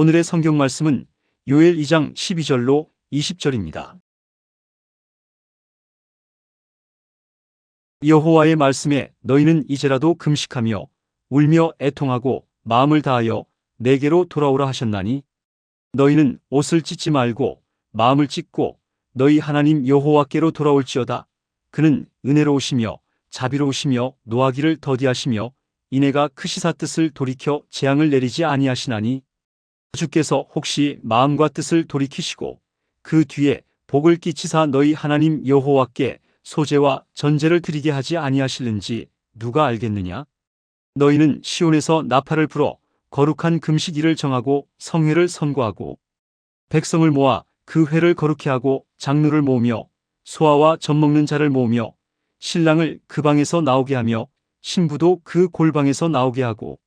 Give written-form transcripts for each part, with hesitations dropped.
오늘의 성경 말씀은 요엘 2장 12절로 20절입니다. 여호와의 말씀에 너희는 이제라도 금식하며 울며 애통하고 마음을 다하여 내게로 돌아오라 하셨나니 너희는 옷을 찢지 말고 마음을 찢고 너희 하나님 여호와께로 돌아올지어다. 그는 은혜로우시며 자비로우시며 노하기를 더디하시며 이내가 크시사 뜻을 돌이켜 재앙을 내리지 아니하시나니 주께서 혹시 마음과 뜻을 돌이키시고 그 뒤에 복을 끼치사 너희 하나님 여호와께 소제와 전제를 드리게 하지 아니하실는지 누가 알겠느냐? 너희는 시온에서 나팔을 불어 거룩한 금식일을 정하고 성회를 선고하고 백성을 모아 그 회를 거룩케 하고 장로를 모으며 소아와 젖먹는 자를 모으며 신랑을 그 방에서 나오게 하며 신부도 그 골방에서 나오게 하고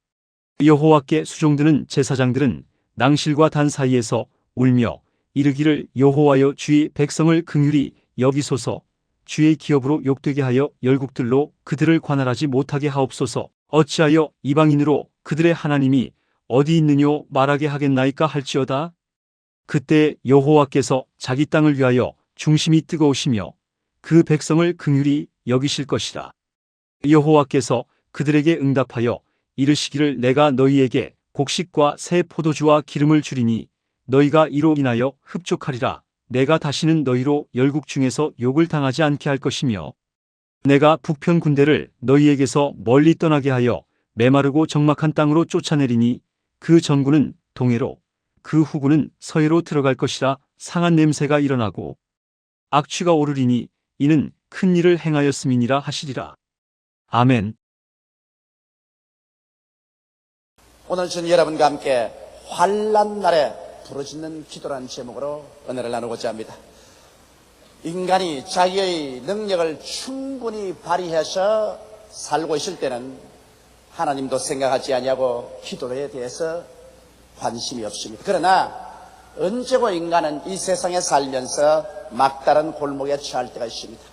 여호와께 수종드는 제사장들은 낭실과 단 사이에서 울며 이르기를 여호와여 주의 백성을 긍휼히 여기소서. 주의 기업으로 욕되게 하여 열국들로 그들을 관할하지 못하게 하옵소서. 어찌하여 이방인으로 그들의 하나님이 어디 있느뇨 말하게 하겠나이까 할지어다. 그때 여호와께서 자기 땅을 위하여 중심이 뜨거우시며 그 백성을 긍휼히 여기실 것이라. 여호와께서 그들에게 응답하여 이르시기를 내가 너희에게 곡식과 새 포도주와 기름을 주리니 너희가 이로 인하여 흡족하리라. 내가 다시는 너희로 열국 중에서 욕을 당하지 않게 할 것이며 내가 북편 군대를 너희에게서 멀리 떠나게 하여 메마르고 적막한 땅으로 쫓아내리니 그 전군은 동해로 그 후군은 서해로 들어갈 것이라. 상한 냄새가 일어나고 악취가 오르리니 이는 큰 일을 행하였음이니라 하시리라. 아멘. 오늘 저는 여러분과 함께 환난 날에 부르짖는 기도라는 제목으로 은혜를 나누고자 합니다. 인간이 자기의 능력을 충분히 발휘해서 살고 있을 때는 하나님도 생각하지 아니하고 기도에 대해서 관심이 없습니다. 그러나 언제고 인간은 이 세상에 살면서 막다른 골목에 처할 때가 있습니다.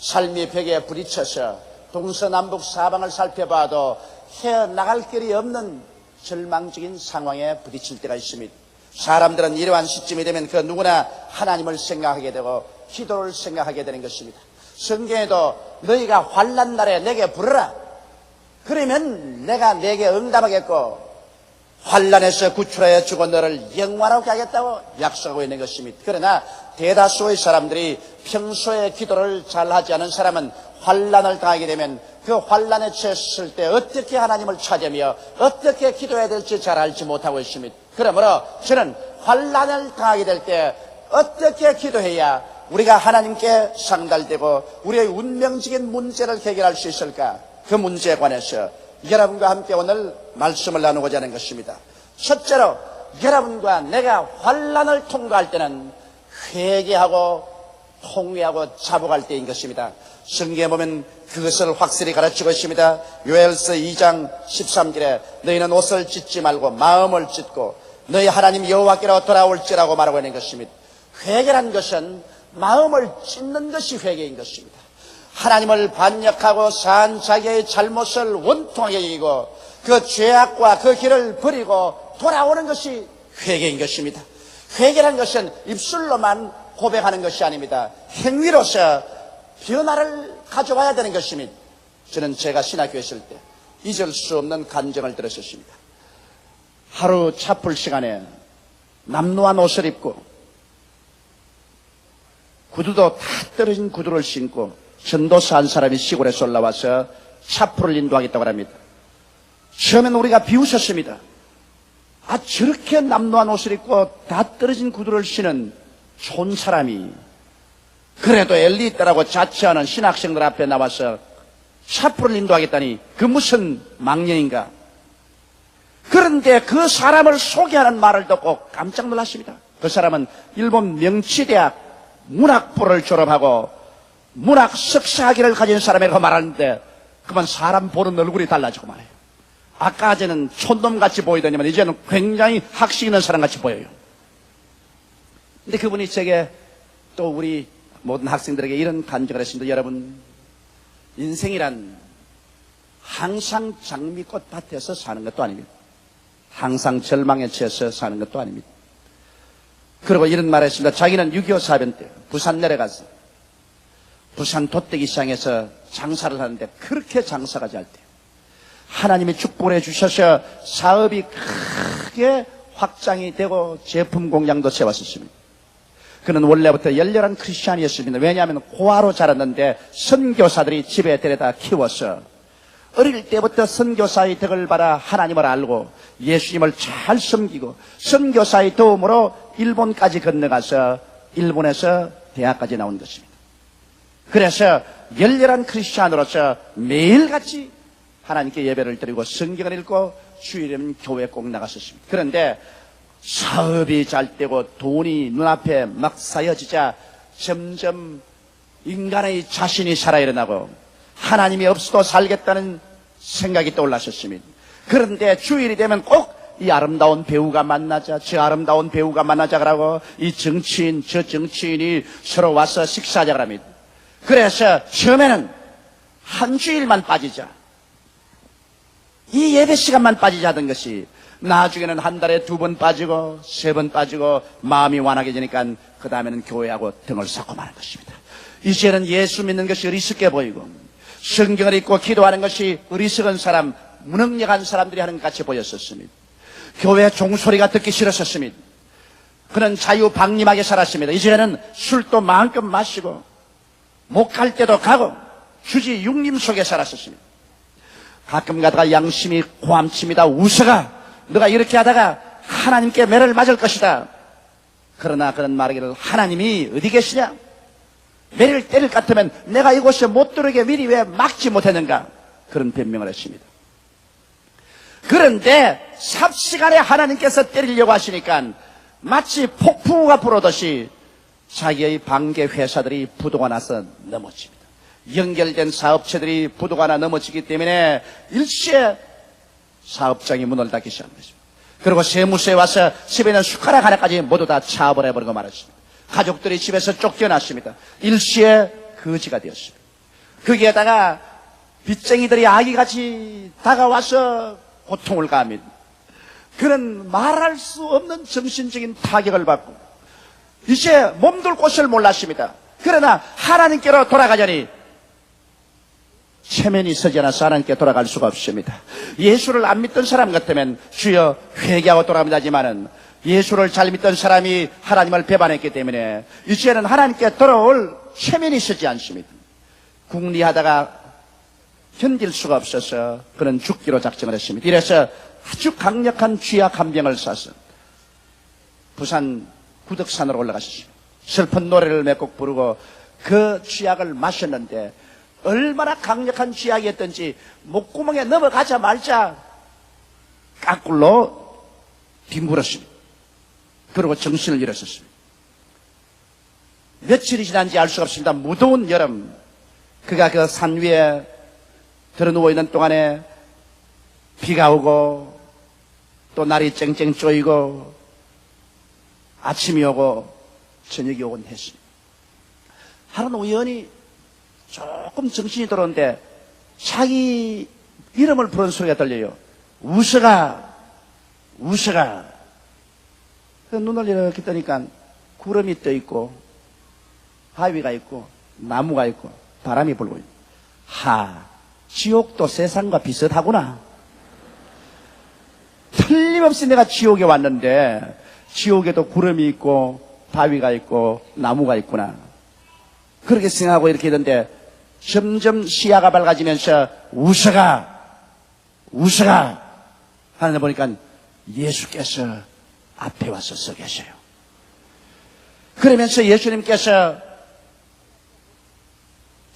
삶의 벽에 부딪혀서 동서남북 사방을 살펴봐도 헤어나갈 길이 없는 절망적인 상황에 부딪힐 때가 있습니다. 사람들은 이러한 시점이 되면 그 누구나 하나님을 생각하게 되고 기도를 생각하게 되는 것입니다. 성경에도 너희가 환난 날에 내게 부르라. 그러면 내가 내게 응답하겠고 환난에서 구출하여 주고 너를 영원하게 하겠다고 약속하고 있는 것입니다. 그러나 대다수의 사람들이 평소에 기도를 잘하지 않은 사람은 환난을 당하게 되면 그 환난에 처했을 때 어떻게 하나님을 찾으며 어떻게 기도해야 될지 잘 알지 못하고 있습니다. 그러므로 저는 환난을 당하게 될 때 어떻게 기도해야 우리가 하나님께 상달되고 우리의 운명적인 문제를 해결할 수 있을까? 그 문제에 관해서 여러분과 함께 오늘 말씀을 나누고자 하는 것입니다. 첫째로 여러분과 내가 환난을 통과할 때는 회개하고 통회하고 자복할 때인 것입니다. 성경에 보면 그것을 확실히 가르치고 있습니다. 요엘서 2장 13절에 너희는 옷을 찢지 말고 마음을 찢고 너희 하나님 여호와께로 돌아올지라고 말하고 있는 것입니다. 회개란 것은 마음을 찢는 것이 회개인 것입니다. 하나님을 반역하고 산 자기의 잘못을 원통하게 여기고 그 죄악과 그 길을 버리고 돌아오는 것이 회개인 것입니다. 회개란 것은 입술로만 고백하는 것이 아닙니다. 행위로서 변화를 가져와야 되는 것입니다. 저는 제가 신학교에 있을 때 잊을 수 없는 간증을 들었었습니다. 하루 차풀 시간에 남루한 옷을 입고 구두도 다 떨어진 구두를 신고 전도사 한 사람이 시골에서 올라와서 차풀을 인도하겠다고 합니다. 처음엔 우리가 비웃었습니다. 아, 저렇게 남루한 옷을 입고 다 떨어진 구두를 신은 좋은 사람이 그래도 엘리트라고 자처하는 신학생들 앞에 나와서 차풀을 인도하겠다니 그 무슨 망령인가. 그런데 그 사람을 소개하는 말을 듣고 깜짝 놀랐습니다. 그 사람은 일본 명치대학 문학부를 졸업하고 문학 석사학위를 가진 사람이라고 말하는데 그만 사람 보는 얼굴이 달라지고 말해요. 아까전에는 촌놈같이 보이더니만 이제는 굉장히 학식 있는 사람같이 보여요. 근데 그분이 제게 또 우리 모든 학생들에게 이런 간증을 했습니다. 여러분, 인생이란 항상 장미꽃 밭에서 사는 것도 아닙니다. 항상 절망에 처해서 사는 것도 아닙니다. 그리고 이런 말을 했습니다. 자기는 6.25 사변 때 부산 내려가서 부산 돗대기시장에서 장사를 하는데 그렇게 장사가 잘 돼요. 하나님이 축복을 해주셔서 사업이 크게 확장이 되고 제품 공장도 세웠었습니다. 그는 원래부터 열렬한 크리스찬이었습니다. 왜냐하면 고아로 자랐는데 선교사들이 집에 데려다 키워서 어릴 때부터 선교사의 덕을 받아 하나님을 알고 예수님을 잘 섬기고 선교사의 도움으로 일본까지 건너가서 일본에서 대학까지 나온 것입니다. 그래서 열렬한 크리스찬으로서 매일같이 하나님께 예배를 드리고 성경을 읽고 주일에는 교회 꼭 나갔었습니다. 그런데 사업이 잘 되고 돈이 눈앞에 막 쌓여지자 점점 인간의 자신이 살아 일어나고 하나님이 없어도 살겠다는 생각이 떠올랐었습니다. 그런데 주일이 되면 꼭 이 아름다운 배우가 만나자, 저 아름다운 배우가 만나자 그러고 이 정치인, 저 정치인이 서로 와서 식사하자 그럽니다. 그래서 처음에는 한 주일만 빠지자, 이 예배 시간만 빠지자 하던 것이 나중에는 한 달에 2번 빠지고 3번 빠지고 마음이 완악해지니까 그 다음에는 교회하고 등을 쌓고 마는 것입니다. 이제는 예수 믿는 것이 어리석게 보이고 성경을 읽고 기도하는 것이 어리석은 사람, 무능력한 사람들이 하는 것 같이 보였었습니다. 교회 종소리가 듣기 싫었었습니다. 그는 자유방림하게 살았습니다. 이제는 술도 마음껏 마시고 못 갈 때도 가고 휴지 육림 속에 살았었습니다. 가끔 가다가 양심이 고함칩니다. 웃어가, 너가 이렇게 하다가 하나님께 매를 맞을 것이다. 그러나 그는 말하기를, 하나님이 어디 계시냐? 매를 때릴 것 같으면 내가 이곳에 못 들어오게 미리 왜 막지 못했는가? 그런 변명을 했습니다. 그런데 삽시간에 하나님께서 때리려고 하시니까 마치 폭풍우가 불어오듯이 자기의 반개 회사들이 부도가 나서 넘어집니다. 연결된 사업체들이 부도가 나 넘어지기 때문에 일시에 사업장이 문을 닫기 시작한 것입니다. 그리고 세무서에 와서 집에 있는 숟가락 하나까지 모두 다 차버려버리고 말았습니다. 가족들이 집에서 쫓겨났습니다. 일시에 거지가 되었습니다. 거기에다가 빚쟁이들이 아기같이 다가와서 고통을 가합니다. 그는 말할 수 없는 정신적인 타격을 받고 이제 몸둘 곳을 몰랐습니다. 그러나 하나님께로 돌아가자니 체면이 서지 않아서 하나님께 돌아갈 수가 없습니다. 예수를 안 믿던 사람 같으면 주여 회개하고 돌아갑니다 하지만은 예수를 잘 믿던 사람이 하나님을 배반했기 때문에 이제는 하나님께 돌아올 체면이 서지 않습니다. 궁리하다가 견딜 수가 없어서 그는 죽기로 작정을 했습니다. 이래서 아주 강력한 쥐약 한 병을 싸서 부산 구덕산으로 올라가셨습니다. 슬픈 노래를 몇 곡 부르고 그 쥐약을 마셨는데 얼마나 강력한 쥐약이었던지 목구멍에 넘어가자 말자 까꿀로 뒹굴었습니다. 그리고 정신을 잃었었습니다. 며칠이 지난지 알 수가 없습니다. 무더운 여름, 그가 그 산 위에 들어 누워있는 동안에 비가 오고 또 날이 쨍쨍 쪼이고 아침이 오고 저녁이 오곤 했습니다. 하루는 우연히 조금 정신이 들어오는데 자기 이름을 부르는 소리가 들려요. 우서가, 우서가. 눈을 이렇게 뜨니까 구름이 떠 있고 바위가 있고 나무가 있고 바람이 불고 있고, 지옥도 세상과 비슷하구나. 틀림없이 내가 지옥에 왔는데 지옥에도 구름이 있고 바위가 있고 나무가 있구나. 그렇게 생각하고 이렇게 있는데 점점 시야가 밝아지면서 우서가, 우서가 하는데 보니까 예수께서 앞에 와서 서 계셔요. 그러면서 예수님께서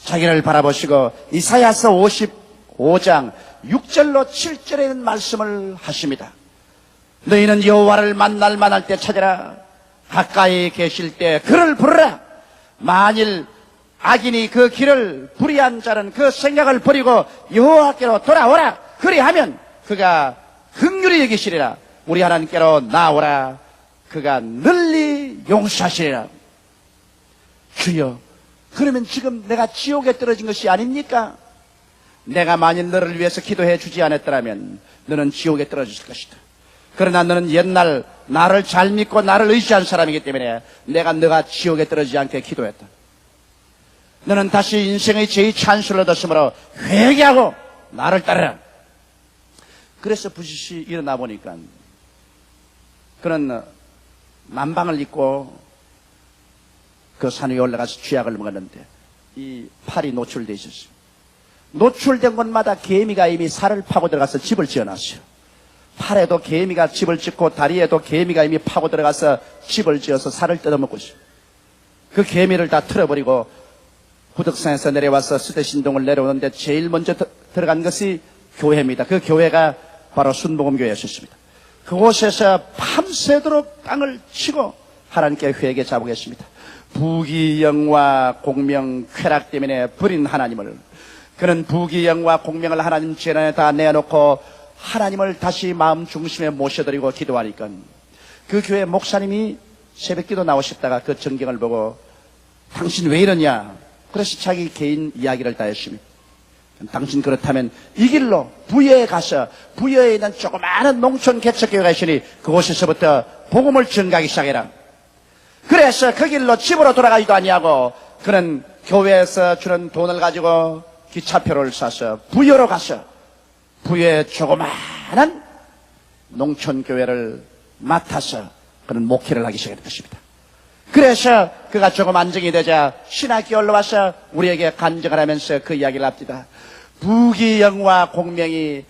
자기를 바라보시고 이사야서 55장 6절로 7절에 있는 말씀을 하십니다. 너희는 여호와를 만날 만할 때 찾아라. 가까이 계실 때 그를 부르라. 만일 악인이 그 길을 불의한 자는 그 생각을 버리고 여호와께로 돌아오라. 그리하면 그가 긍휼히 여기시리라. 우리 하나님께로 나오라. 그가 널리 용서하시리라. 주여, 그러면 지금 내가 지옥에 떨어진 것이 아닙니까? 내가 만일 너를 위해서 기도해 주지 않았더라면 너는 지옥에 떨어졌을 것이다. 그러나 너는 옛날 나를 잘 믿고 나를 의지한 사람이기 때문에 내가 너가 지옥에 떨어지지 않게 기도했다. 너는 다시 인생의 제2 찬스를 얻었으므로 회개하고 나를 따르라. 그래서 부시시 일어나 보니까 그는 만방을 입고 그 산 위에 올라가서 쥐약을 먹었는데 이 팔이 노출되어 있었어요. 노출된 곳마다 개미가 이미 살을 파고 들어가서 집을 지어놨어요. 팔에도 개미가 집을 짓고 다리에도 개미가 이미 파고 들어가서 집을 지어서 살을 뜯어먹고 있어요. 그 개미를 다 틀어버리고 구덕산에서 내려와서 스대신동을 내려오는데 제일 먼저 들어간 것이 교회입니다. 그 교회가 바로 순복음교회였습니다. 그곳에서 밤새도록 땅을 치고 하나님께 회개 자복했습니다. 부귀영화 공명 쾌락 때문에 버린 하나님을, 그는 부귀영화 공명을 하나님 재단에 다 내놓고 하나님을 다시 마음 중심에 모셔드리고 기도하니까 그 교회 목사님이 새벽기도 나오셨다가 그 전경을 보고 당신 왜 이러냐, 그래서 자기 개인 이야기를 다 했습니다. 당신 그렇다면 이 길로 부여에 가서 부여에 있는 조그마한 농촌 개척교회가 있으니 그곳에서부터 복음을 전가하기 시작해라. 그래서 그 길로 집으로 돌아가기도 아니하고 그는 교회에서 주는 돈을 가지고 기차표를 사서 부여로 가서 부여의 조그마한 농촌교회를 맡아서 그는 목회를 하기 시작했던 것입니다. 그래서 그가 조금 안정이 되자 신학기 올라와서 우리에게 간증을 하면서 그 이야기를 합니다. 부귀영화 공명이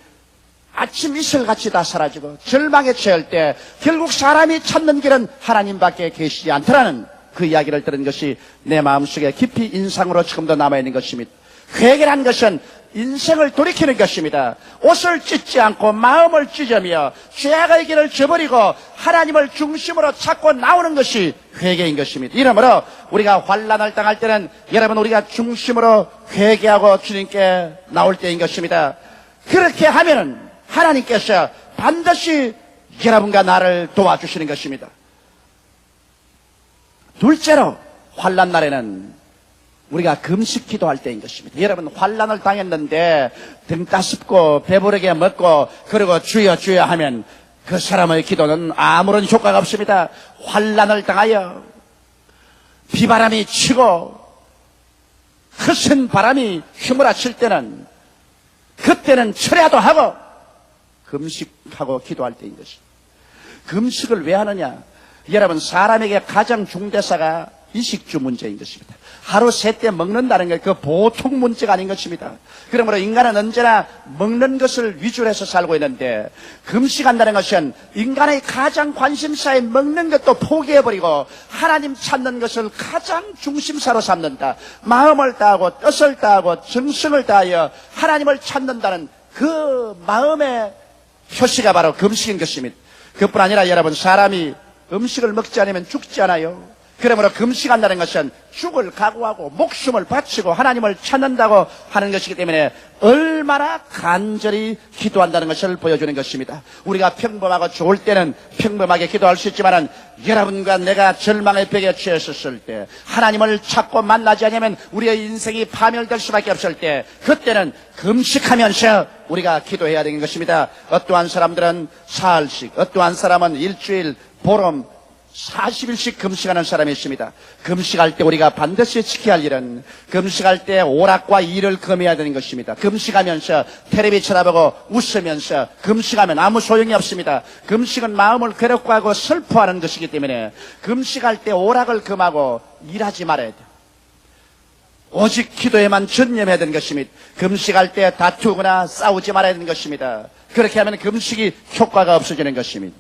아침 이슬같이 다 사라지고 절망에 처할 때 결국 사람이 찾는 길은 하나님밖에 계시지 않더라는 그 이야기를 들은 것이 내 마음속에 깊이 인상으로 지금도 남아있는 것입니다. 회개란 것은 인생을 돌이키는 것입니다. 옷을 찢지 않고 마음을 찢으며 죄악의 길을 저버리고 하나님을 중심으로 찾고 나오는 것이 회개인 것입니다. 이러므로 우리가 환난을 당할 때는 여러분 우리가 중심으로 회개하고 주님께 나올 때인 것입니다. 그렇게 하면은 하나님께서 반드시 여러분과 나를 도와주시는 것입니다. 둘째로 환난 날에는 우리가 금식 기도할 때인 것입니다. 여러분 환난을 당했는데 등 따숩고 배부르게 먹고 그리고 주여 주여 하면 그 사람의 기도는 아무런 효과가 없습니다. 환난을 당하여 비바람이 치고 거센 바람이 휘몰아칠 때는 그때는 철야도 하고 금식하고 기도할 때인 것입니다. 금식을 왜 하느냐? 여러분 사람에게 가장 중대사가 이식주 문제인 것입니다. 하루 세 때 먹는다는 게 그 보통 문제가 아닌 것입니다. 그러므로 인간은 언제나 먹는 것을 위주로 해서 살고 있는데 금식한다는 것은 인간의 가장 관심사에 먹는 것도 포기해버리고 하나님 찾는 것을 가장 중심사로 삼는다. 마음을 다하고 뜻을 다하고 정성을 다하여 하나님을 찾는다는 그 마음의 표시가 바로 금식인 것입니다. 그뿐 아니라 여러분 사람이 음식을 먹지 않으면 죽지 않아요. 그러므로 금식한다는 것은 죽을 각오하고 목숨을 바치고 하나님을 찾는다고 하는 것이기 때문에 얼마나 간절히 기도한다는 것을 보여주는 것입니다. 우리가 평범하고 좋을 때는 평범하게 기도할 수 있지만 여러분과 내가 절망의 벽에 처했었을 때 하나님을 찾고 만나지 않으면 우리의 인생이 파멸될 수밖에 없을 때 그때는 금식하면서 우리가 기도해야 되는 것입니다. 어떠한 사람들은 사흘씩, 어떠한 사람은 일주일, 보름, 40일씩 금식하는 사람이 있습니다. 금식할 때 우리가 반드시 지켜야 할 일은 금식할 때 오락과 일을 금해야 되는 것입니다. 금식하면서 텔레비 쳐다보고 웃으면서 금식하면 아무 소용이 없습니다. 금식은 마음을 괴롭고 하고 슬퍼하는 것이기 때문에 금식할 때 오락을 금하고 일하지 말아야 돼요. 오직 기도에만 전념해야 되는 것입니다. 금식할 때 다투거나 싸우지 말아야 되는 것입니다. 그렇게 하면 금식이 효과가 없어지는 것입니다.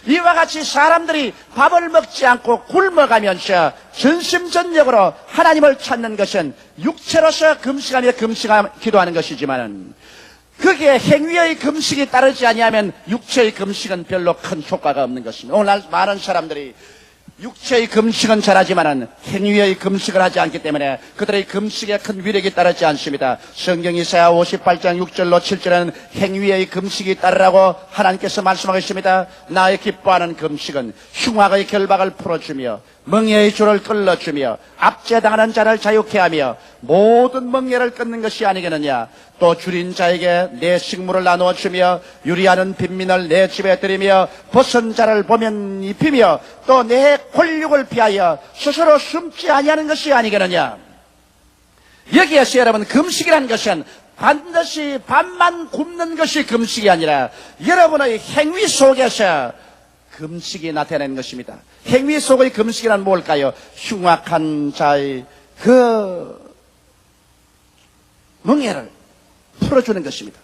이와 같이 사람들이 밥을 먹지 않고 굶어가면서 전심전력으로 하나님을 찾는 것은 육체로서 금식하며 기도하는 것이지만 그게 행위의 금식이 따르지 아니하면 육체의 금식은 별로 큰 효과가 없는 것입니다. 오늘날 많은 사람들이 육체의 금식은 잘하지만 행위의 금식을 하지 않기 때문에 그들의 금식에 큰 위력이 따르지 않습니다. 성경 이사야 58장 6절로 7절에는 행위의 금식이 따르라고 하나님께서 말씀하고 있습니다. 나의 기뻐하는 금식은 흉악의 결박을 풀어주며 멍에의 줄을 끌어주며 압제당하는 자를 자유케 하며 모든 멍에를 끊는 것이 아니겠느냐. 또 줄인 자에게 내 식물을 나누어 주며 유리하는 빈민을 내 집에 들이며 벗은 자를 보면 입히며 또 내 권력을 피하여 스스로 숨지 아니하는 것이 아니겠느냐. 여기에서 여러분, 금식이라는 것은 반드시 밥만 굶는 것이 금식이 아니라 여러분의 행위 속에서 금식이 나타내는 것입니다. 행위 속의 금식이란 뭘까요? 흉악한 자의 그 멍에를 풀어주는 것입니다.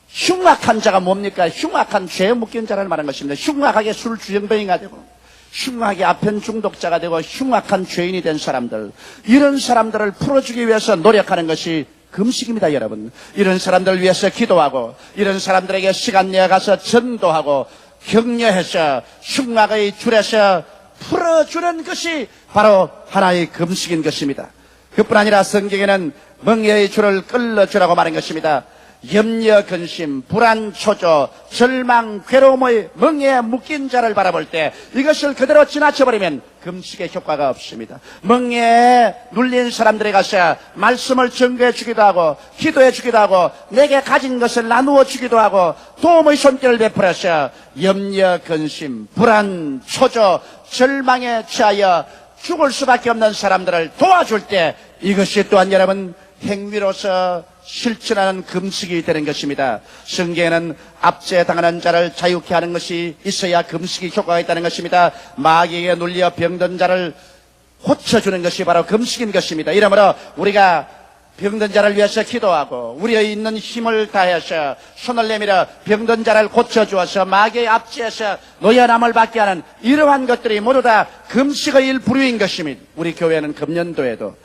흉악한 자가 뭡니까? 흉악한 죄에 묶인 자를 말하는 것입니다. 흉악하게 술 주정뱅이가 되고 흉악하게 아편 중독자가 되고 흉악한 죄인이 된 사람들, 이런 사람들을 풀어주기 위해서 노력하는 것이 금식입니다. 여러분, 이런 사람들을 위해서 기도하고 이런 사람들에게 시간 내어가서 전도하고 격려해서 흉악의 줄에서 풀어주는 것이 바로 하나의 금식인 것입니다. 그뿐 아니라 성경에는 멍에의 줄을 끌어주라고 말한 것입니다. 염려, 근심, 불안, 초조, 절망, 괴로움의 멍에에 묶인 자를 바라볼 때 이것을 그대로 지나쳐버리면 금식의 효과가 없습니다. 멍에에 눌린 사람들에 가서 말씀을 증거해 주기도 하고 기도해 주기도 하고 내게 가진 것을 나누어 주기도 하고 도움의 손길을 베풀어서 염려, 근심, 불안, 초조, 절망에 취하여 죽을 수밖에 없는 사람들을 도와줄 때 이것이 또한 여러분 행위로서 실천하는 금식이 되는 것입니다. 성경에는 압제당하는 자를 자유케 하는 것이 있어야 금식이 효과가 있다는 것입니다. 마귀에게 눌려 병든 자를 고쳐주는 것이 바로 금식인 것입니다. 이러므로 우리가 병든 자를 위해서 기도하고 우리의 있는 힘을 다해서 손을 내밀어 병든 자를 고쳐주어서 마귀의 압제에서 노여남을 받게 하는 이러한 것들이 모두 다 금식의 일부류인 것입니다. 우리 교회는 금년도에도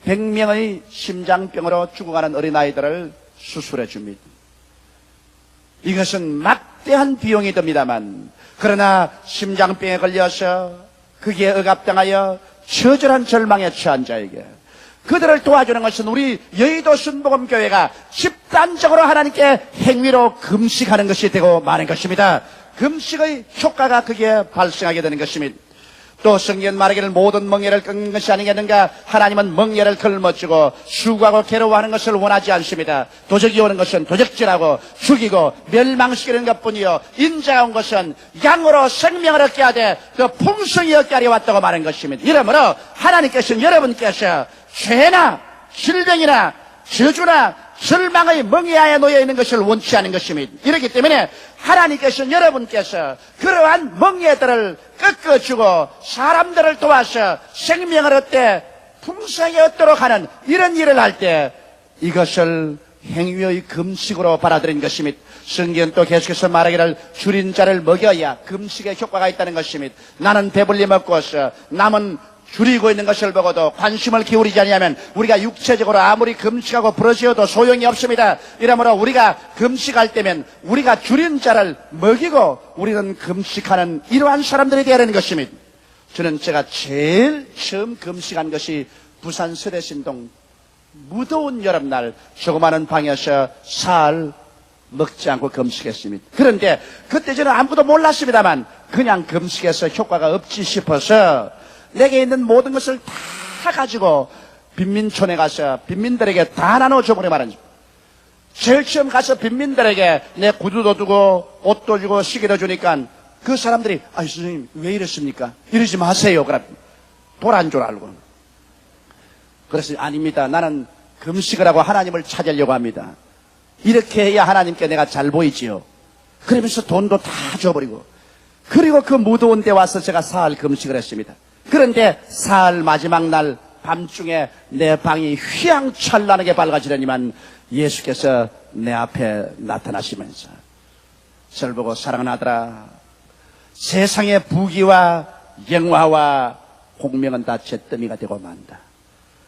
100명의 심장병으로 죽어가는 어린아이들을 수술해 줍니다. 이것은 막대한 비용이 듭니다만 그러나 심장병에 걸려서 그게 억압당하여 처절한 절망에 처한 자에게 그들을 도와주는 것은 우리 여의도 순복음교회가 집단적으로 하나님께 행위로 금식하는 것이 되고 마는 것입니다. 금식의 효과가 그게 발생하게 되는 것입니다. 또 성경 말하기를 모든 멍에를 끊는 것이 아니겠는가. 하나님은 멍에를 걸머쥐고 수고하고 괴로워하는 것을 원하지 않습니다. 도적이 오는 것은 도적질하고 죽이고 멸망시키는 것뿐이요 인자가 온 것은 양으로 생명을 얻게 하되 그 풍성히 얻게 하려 왔다고 말한 것입니다. 이러므로 하나님께서는 여러분께서 죄나 질병이나 저주나 절망의 멍에하에 놓여 있는 것을 원치 않은 것입니다. 이렇기 때문에 하나님께서는 여러분께서 그러한 멍에들을 꺾어주고 사람들을 도와서 생명을 얻되 풍성히 얻도록 하는 이런 일을 할 때 이것을 행위의 금식으로 받아들인 것입니다. 성경은 또 계속해서 말하기를 줄인 자를 먹여야 금식의 효과가 있다는 것입니다. 나는 배불리 먹고서 남은 줄이고 있는 것을 보고도 관심을 기울이지 않으면 우리가 육체적으로 아무리 금식하고 부러지어도 소용이 없습니다. 이러므로 우리가 금식할 때면 우리가 줄인 자를 먹이고 우리는 금식하는 이러한 사람들이 되어야 하는 것입니다. 저는 제가 제일 처음 금식한 것이 부산 서대신동 무더운 여름날 조그마한 방에서 살 먹지 않고 금식했습니다. 그런데 그때 저는 아무것도 몰랐습니다만 그냥 금식해서 효과가 없지 싶어서 내게 있는 모든 것을 다 가지고 빈민촌에 가서 빈민들에게 다 나눠줘버려 말한 줄. 제일 처음 가서 빈민들에게 내 구두도 주고 옷도 주고 시계도 주니까 그 사람들이 아니 선생님 왜 이랬습니까? 이러지 마세요. 그럼 돌 안 줄 알고. 그래서 아닙니다. 나는 금식을 하고 하나님을 찾으려고 합니다. 이렇게 해야 하나님께 내가 잘 보이지요. 그러면서 돈도 다 줘버리고 그리고 그 무더운 데 와서 제가 사흘 금식을 했습니다. 그런데 사흘 마지막 날 밤중에 내 방이 휘황찬란하게 밝아지려니만 예수께서 내 앞에 나타나시면서 저를 보고 사랑하는 아들아 세상의 부귀와 영화와 공명은 다 잿더미가 되고 만다.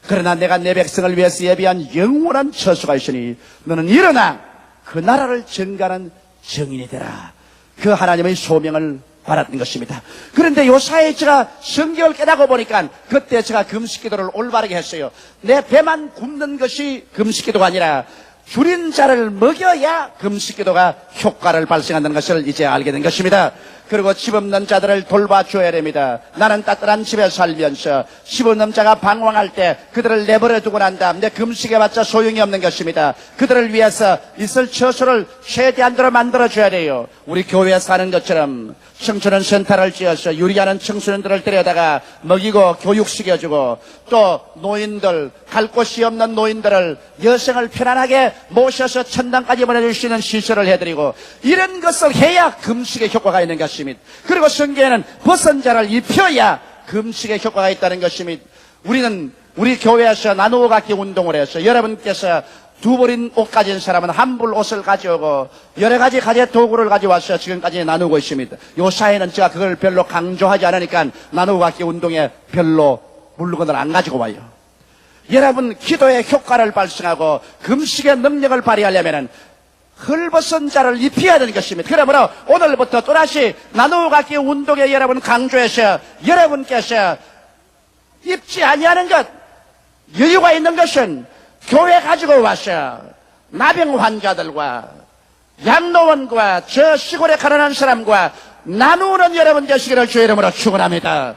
그러나 내가 내 백성을 위해서 예비한 영원한 처소가 있으니 너는 일어나 그 나라를 증가하는 증인이 되라. 그 하나님의 소명을 받았던 것입니다. 그런데 요사이에 제가 성경을 깨닫고 보니까 그때 제가 금식기도를 올바르게 했어요. 내 배만 굶는 것이 금식기도가 아니라 줄인 자를 먹여야 금식기도가 효과를 발생한다는 것을 이제 알게 된 것입니다. 그리고 집 없는 자들을 돌봐줘야 됩니다. 나는 따뜻한 집에 살면서 집 없는 자가 방황할 때 그들을 내버려 두고 난 다음 내 금식해봤자 소용이 없는 것입니다. 그들을 위해서 있을 처소를 최대한대로 만들어줘야 돼요. 우리 교회에 사는 것처럼 청소년 센터를 지어서 유리하는 청소년들을 데려다가 먹이고 교육시켜주고 또 노인들, 갈 곳이 없는 노인들을 여생을 편안하게 모셔서 천당까지 보내줄 수 있는 시설을 해드리고 이런 것을 해야 금식의 효과가 있는 것입니다. 그리고 성경에는 벗은 자를 입혀야 금식의 효과가 있다는 것입니다. 우리 교회에서 나누어 갖기 운동을 해서 여러분께서 두 벌인 옷 가진 사람은 한 벌 옷을 가져오고 여러 가지 가재 도구를 가져와서 지금까지 나누고 있습니다. 요 사회는 제가 그걸 별로 강조하지 않으니까 나누어 갖기 운동에 별로 물건을 안 가지고 와요. 여러분 기도의 효과를 발생하고 금식의 능력을 발휘하려면 헐벗은 자를 입혀야 되는 것입니다. 그러므로 오늘부터 또다시 나누어 갖기 운동에 여러분 강조해서 여러분께서 입지 아니하는 것, 여유가 있는 것은 교회 가지고 와서 나병 환자들과 양로원과 저 시골에 가난한 사람과 나누는 여러분 되시기를 주의 이름으로 축원합니다.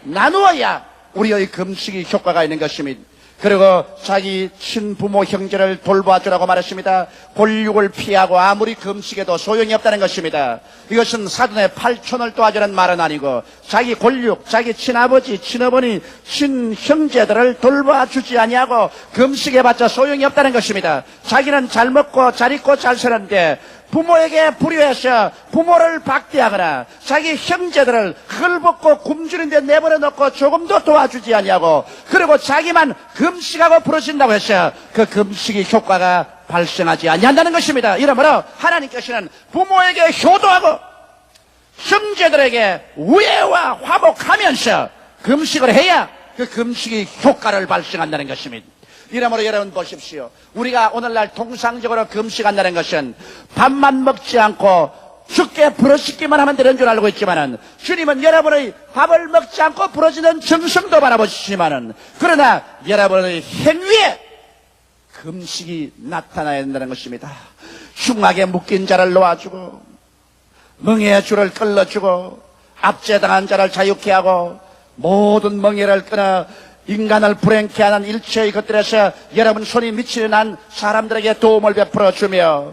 나누어야 우리의 금식이 효과가 있는 것입니다. 그리고 자기 친부모 형제를 돌봐주라고 말했습니다. 골육을 피하고 아무리 금식해도 소용이 없다는 것입니다. 이것은 사돈의 팔촌을 도와주는 말은 아니고 자기 골육, 자기 친아버지, 친어머니, 친형제들을 돌봐주지 아니하고 금식해봤자 소용이 없다는 것입니다. 자기는 잘 먹고 잘 입고 잘 사는데 부모에게 불효해서 부모를 박대하거나 자기 형제들을 헐벗고 굶주린 데 내버려 놓고 조금도 도와주지 아니하고 그리고 자기만 금식하고 부러진다고 해서 그 금식의 효과가 발생하지 아니한다는 것입니다. 이러므로 하나님께서는 부모에게 효도하고 형제들에게 우애와 화목하면서 금식을 해야 그 금식의 효과를 발생한다는 것입니다. 이러므로 여러분 보십시오. 우리가 오늘날 통상적으로 금식한다는 것은 밥만 먹지 않고 죽게 부러지기만 하면 되는 줄 알고 있지만은 주님은 여러분의 밥을 먹지 않고 부러지는 정성도 바라보시지만은 그러나 여러분의 행위에 금식이 나타나야 된다는 것입니다. 흉하게 묶인 자를 놓아주고 멍에의 줄을 끌어주고 압제당한 자를 자유케 하고 모든 멍에를 끊어 인간을 불행케 하는 일체의 것들에서 여러분 손이 미치는 한 사람들에게 도움을 베풀어 주며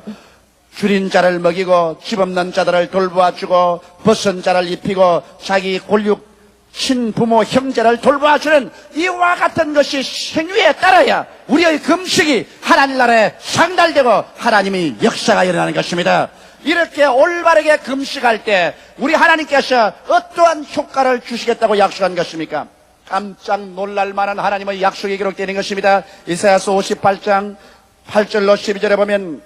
줄인 자를 먹이고 집 없는 자들을 돌보아주고 벗은 자를 입히고 자기 골육 친부모 형제를 돌보아주는 이와 같은 것이 행위에 따라야 우리의 금식이 하나님 나라에 상달되고 하나님의 역사가 일어나는 것입니다. 이렇게 올바르게 금식할 때 우리 하나님께서 어떠한 효과를 주시겠다고 약속한 것입니까? 깜짝 놀랄 만한 하나님의 약속이 기록되는 것입니다. 이사야서 58장 8절로 12절에 보면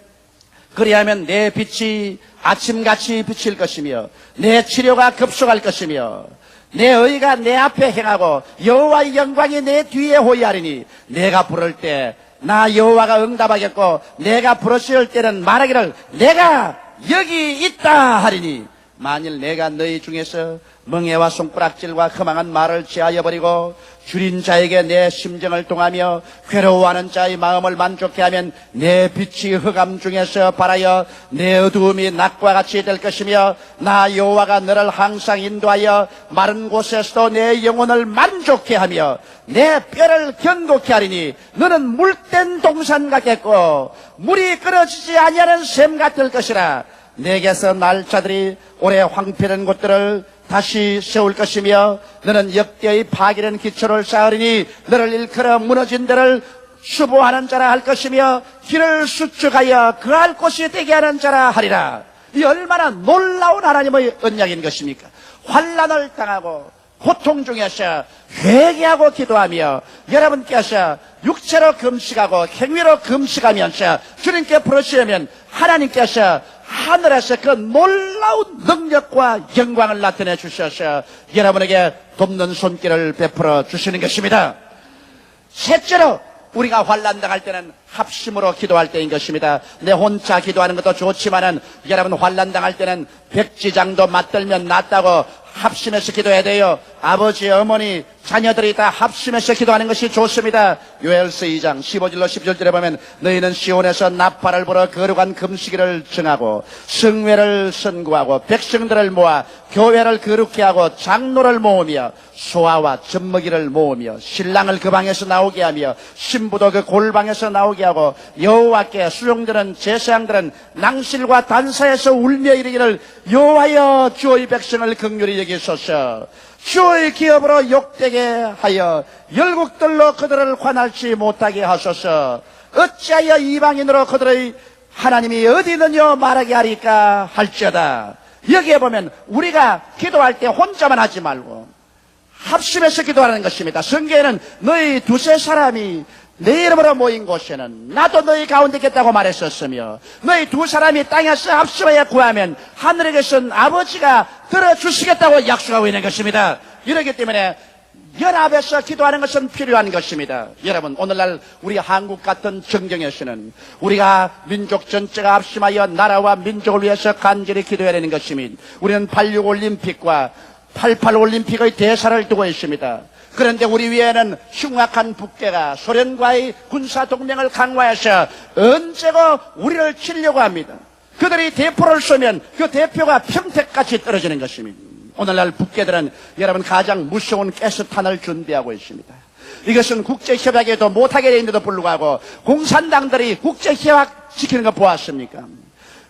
그리하면 내 빛이 아침같이 비칠 것이며 내 치료가 급속할 것이며 내 의가 내 앞에 행하고 여호와의 영광이 내 뒤에 호위하리니 내가 부를 때 나 여호와가 응답하겠고 내가 부르실 때는 말하기를 내가 여기 있다 하리니 만일 내가 너희 중에서 멍에와 손가락질과 흠앙한 말을 제하여 버리고 줄인 자에게 내 심정을 통하며 괴로워하는 자의 마음을 만족케 하면 내 빛이 흑암 중에서 발하여 내 어두움이 낮과 같이 될 것이며 나 여호와가 너를 항상 인도하여 마른 곳에서도 내 영혼을 만족케 하며 내 뼈를 견고케 하리니 너는 물된 동산 같겠고 물이 끊어지지 아니하는 샘 같을 것이라. 내게서 날 자들이 오래 황폐된 곳들을 다시 세울 것이며 너는 역대의 파괴된 기초를 쌓으리니 너를 일컬어 무너진 데를 수보하는 자라 할 것이며 길을 수축하여 그할 곳이 되게 하는 자라 하리라. 이 얼마나 놀라운 하나님의 언약인 것입니까? 환난을 당하고 고통 중에서 회개하고 기도하며 여러분께서 육체로 금식하고 행위로 금식하면서 주님께 부르시려면 하나님께서 하늘에서 그 놀라운 능력과 영광을 나타내 주셔서 여러분에게 돕는 손길을 베풀어 주시는 것입니다. 셋째로 우리가 환난 당할 때는 합심으로 기도할 때인 것입니다. 내 혼자 기도하는 것도 좋지만은 여러분 환난 당할 때는 백지장도 맞들면 낫다고 합심해서 기도해야 돼요. 아버지, 어머니, 자녀들이 다 합심해서 기도하는 것이 좋습니다. 요엘서 2장 15절로 16절에 보면 너희는 시온에서 나팔을 불어 거룩한 금식일을 정하고 성회를 선구하고 백성들을 모아 교회를 거룩히 하고 장로를 모으며 소아와 젖먹이를 모으며 신랑을 그 방에서 나오게 하며 신부도 그 골방에서 나오게 하고 여호와께 수종들은 제사장들은 낭실과 단사에서 울며 이르기를 여호와여 주의 백성을 긍휼히 여기소서. 주의 기업으로 욕되게 하여 열국들로 그들을 관할치 못하게 하소서. 어찌하여 이방인으로 그들의 하나님이 어디 있느냐 말하게 하리까 할지어다. 여기에 보면 우리가 기도할 때 혼자만 하지 말고 합심해서 기도하는 것입니다. 성경에는 너희 두세 사람이 내 이름으로 모인 곳에는 나도 너희 가운데 있겠다고 말했었으며 너희 두 사람이 땅에서 합심하여 구하면 하늘에 계신 아버지가 들어주시겠다고 약속하고 있는 것입니다. 이렇기 때문에 연합해서 기도하는 것은 필요한 것입니다. 여러분, 오늘날 우리 한국 같은 정경에서는 우리가 민족 전체가 합심하여 나라와 민족을 위해서 간절히 기도해야 되는 것입니다. 우리는 86 올림픽과 88 올림픽의 대사를 두고 있습니다. 그런데 우리 위에는 흉악한 북괴가 소련과의 군사동맹을 강화해서 언제고 우리를 치려고 합니다. 그들이 대포를 쏘면 그 대표가 평택같이 떨어지는 것입니다. 오늘날 북괴들은 여러분 가장 무서운 가스탄을 준비하고 있습니다. 이것은 국제협약에도 못하게 되는데도 불구하고 공산당들이 국제협약 지키는 거 보았습니까?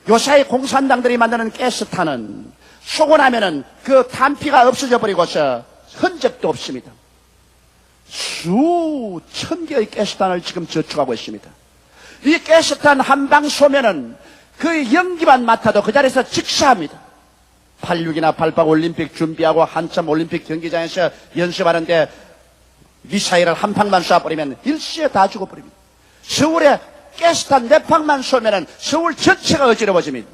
요사이 공산당들이 만드는 가스탄은 쏘고 나면은 그 탄피가 없어져 버리고서 흔적도 없습니다. 수천 개의 가스탄을 지금 저축하고 있습니다. 이 가스탄 한 방 쏘면은 그 연기만 맡아도 그 자리에서 즉사합니다. 86이나 88 올림픽 준비하고 한참 올림픽 경기장에서 연습하는데 미사일을 한 방만 쏴버리면 일시에 다 죽어버립니다. 서울에 가스탄 4방만 쏘면은 서울 전체가 어지러워집니다.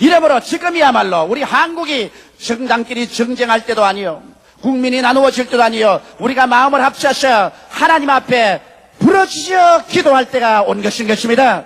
이러므로 지금이야말로 우리 한국이 정당끼리 정쟁할 때도 아니요, 국민이 나누어질 때도 아니요, 우리가 마음을 합쳐서 하나님 앞에 부르짖어 기도할 때가 온 것인 것입니다.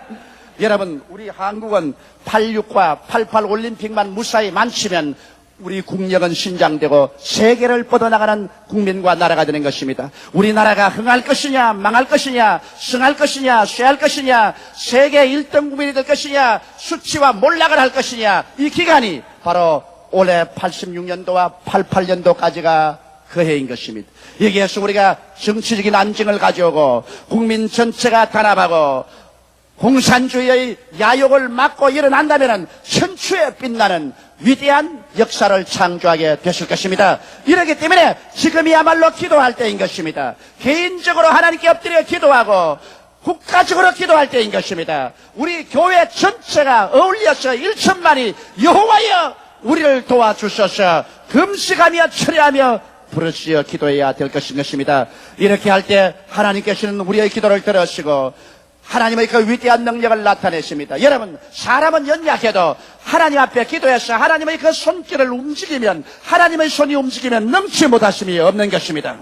여러분, 우리 한국은 86과 88 올림픽만 무사히 만치면 우리 국력은 신장되고 세계를 뻗어나가는 국민과 나라가 되는 것입니다. 우리나라가 흥할 것이냐 망할 것이냐, 승할 것이냐 쇠할 것이냐, 세계 1등 국민이 될 것이냐, 수치와 몰락을 할 것이냐, 이 기간이 바로 올해 86년도와 88년도까지가 그 해인 것입니다. 여기에서 우리가 정치적인 안정을 가져오고 국민 전체가 단합하고 공산주의의 야욕을 막고 일어난다면 천추에 빛나는 위대한 역사를 창조하게 되실 것입니다. 이렇기 때문에 지금이야말로 기도할 때인 것입니다. 개인적으로 하나님께 엎드려 기도하고 국가적으로 기도할 때인 것입니다. 우리 교회 전체가 어울려서 1천만이 여호와여 우리를 도와주셔서 금식하며 철회하며 부르짖어 기도해야 될 것입니다. 이렇게 할 때 하나님께서는 우리의 기도를 들으시고 하나님의 그 위대한 능력을 나타내십니다. 여러분, 사람은 연약해도 하나님 앞에 기도해서 하나님의 그 손길을 움직이면, 하나님의 손이 움직이면 넘치 못하심이 없는 것입니다.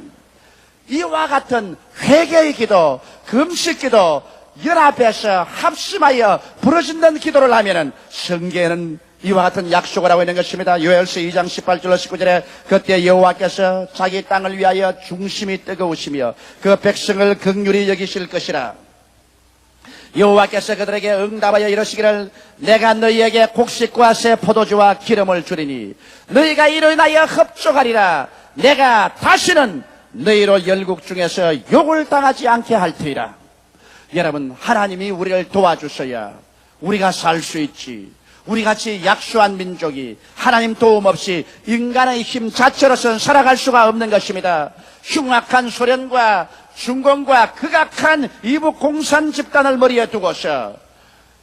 이와 같은 회개의 기도, 금식 기도, 연합해서 합심하여 부르짖는 기도를 하면은 성경에는 이와 같은 약속을 하고 있는 것입니다. 요엘서 2장 18절로 19절에 그때 여호와께서 자기 땅을 위하여 중심이 뜨거우시며 그 백성을 긍휼히 여기실 것이라. 여호와께서 그들에게 응답하여 이르시기를 내가 너희에게 곡식과 새 포도주와 기름을 주리니 너희가 이로 인하여 흡족하리라. 내가 다시는 너희로 열국 중에서 욕을 당하지 않게 할 터이라. 여러분, 하나님이 우리를 도와주셔야 우리가 살 수 있지. 우리같이 약소한 민족이 하나님 도움 없이 인간의 힘 자체로서는 살아갈 수가 없는 것입니다. 흉악한 소련과 중공과 극악한 이북 공산 집단을 머리에 두고서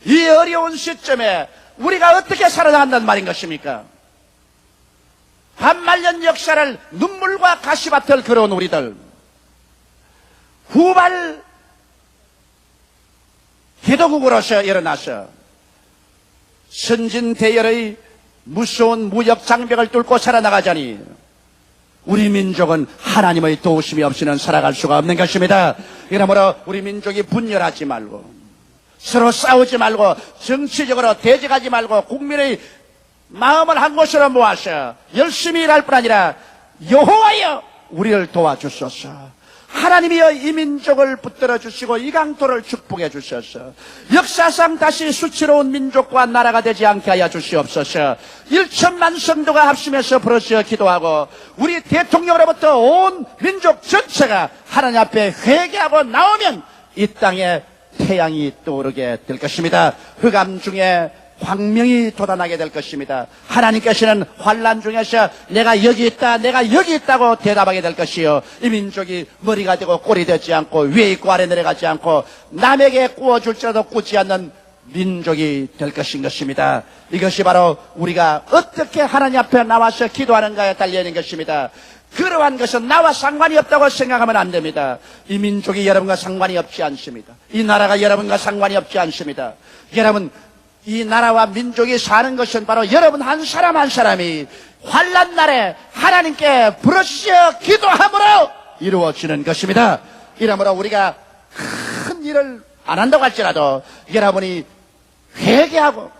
이 어려운 시점에 우리가 어떻게 살아나간다는 말인 것입니까? 반말년 역사를 눈물과 가시밭을 걸어온 우리들, 후발 기도국으로서 일어나서 선진대열의 무서운 무역 장벽을 뚫고 살아나가자니 우리 민족은 하나님의 도우심이 없이는 살아갈 수가 없는 것입니다. 이러므로 우리 민족이 분열하지 말고 서로 싸우지 말고 정치적으로 대적하지 말고 국민의 마음을 한 곳으로 모아서 열심히 일할 뿐 아니라 여호와여 우리를 도와주소서. 하나님이여 이 민족을 붙들어 주시고 이 강토를 축복해 주셔서 역사상 다시 수치로운 민족과 나라가 되지 않게 하여 주시옵소서. 1천만 성도가 합심해서 부르짖어 기도하고 우리 대통령으로부터 온 민족 전체가 하나님 앞에 회개하고 나오면 이 땅에 태양이 떠오르게 될 것입니다. 흑암 중에 광명이 돋아나게 될 것입니다. 하나님께서는 환난 중에서 내가 여기 있다, 내가 여기 있다고 대답하게 될 것이요. 이 민족이 머리가 되고 꼴이 되지 않고 위에 있고 아래 내려가지 않고 남에게 구워줄지라도 꾸지 않는 민족이 될 것입니다. 이것이 바로 우리가 어떻게 하나님 앞에 나와서 기도하는가에 달려있는 것입니다. 그러한 것은 나와 상관이 없다고 생각하면 안 됩니다. 이 민족이 여러분과 상관이 없지 않습니다. 이 나라가 여러분과 상관이 없지 않습니다. 여러분, 이 나라와 민족이 사는 것은 바로 여러분 한 사람 한 사람이 환난 날에 하나님께 부르짖어 기도함으로 이루어지는 것입니다. 이러므로 우리가 큰 일을 안 한다고 할지라도 여러분이 회개하고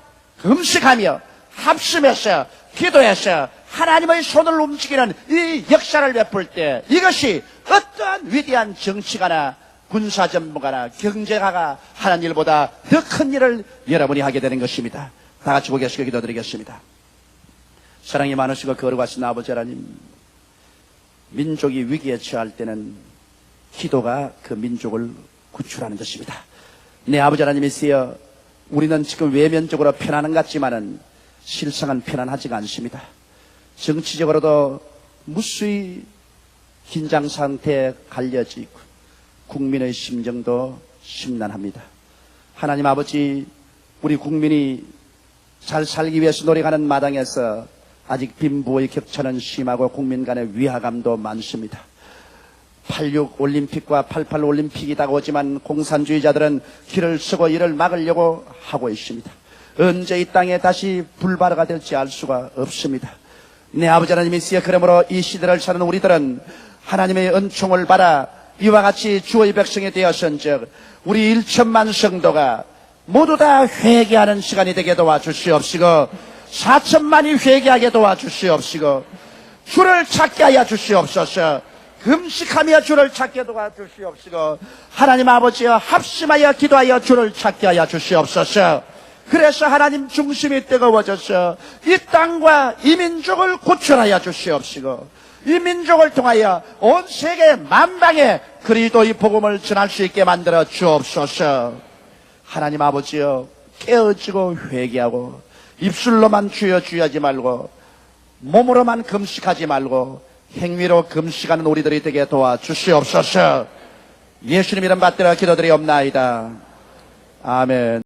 금식하며 합심해서 기도해서 하나님의 손을 움직이는 이 역사를 베풀 때 이것이 어떠한 위대한 정치가나 군사전문가나 경제가가 하는 일보다 더 큰 일을 여러분이 하게 되는 것입니다. 다 같이 고개숙여 기도드리겠습니다. 사랑이 많으시고 거룩하신 아버지 하나님, 민족이 위기에 처할 때는 기도가 그 민족을 구출하는 것입니다. 네, 아버지 하나님이시여, 우리는 지금 외면적으로 편안한 것 같지만은 실상은 편안하지가 않습니다. 정치적으로도 무수히 긴장 상태에 갈려져 있고 국민의 심정도 심란합니다. 하나님 아버지, 우리 국민이 잘 살기 위해서 노력하는 마당에서 아직 빈부의 격차는 심하고 국민 간의 위화감도 많습니다. 86 올림픽과 88 올림픽이 다가오지만 공산주의자들은 길을 쓰고 이를 막으려고 하고 있습니다. 언제 이 땅에 다시 불바다가 될지 알 수가 없습니다. 네, 아버지 하나님이시여, 그러므로 이 시대를 사는 우리들은 하나님의 은총을 받아 이와 같이 주의 백성이 되었은즉 우리 1천만 성도가 모두 다 회개하는 시간이 되게 도와주시옵시고 4천만이 회개하게 도와주시옵시고 주를 찾게 하여 주시옵소서. 금식하며 주를 찾게 도와주시옵시고 하나님 아버지여, 합심하여 기도하여 주를 찾게 하여 주시옵소서. 그래서 하나님 중심이 뜨거워져서 이 땅과 이 민족을 구출하여 주시옵시고 이 민족을 통하여 온 세계 만방에 그리스도의 복음을 전할 수 있게 만들어 주옵소서. 하나님 아버지여, 깨어지고 회개하고 입술로만 주여 주여하지 말고 몸으로만 금식하지 말고 행위로 금식하는 우리들이 되게 도와주시옵소서. 예수님 이름 받들어 기도드리옵나이다. 아멘.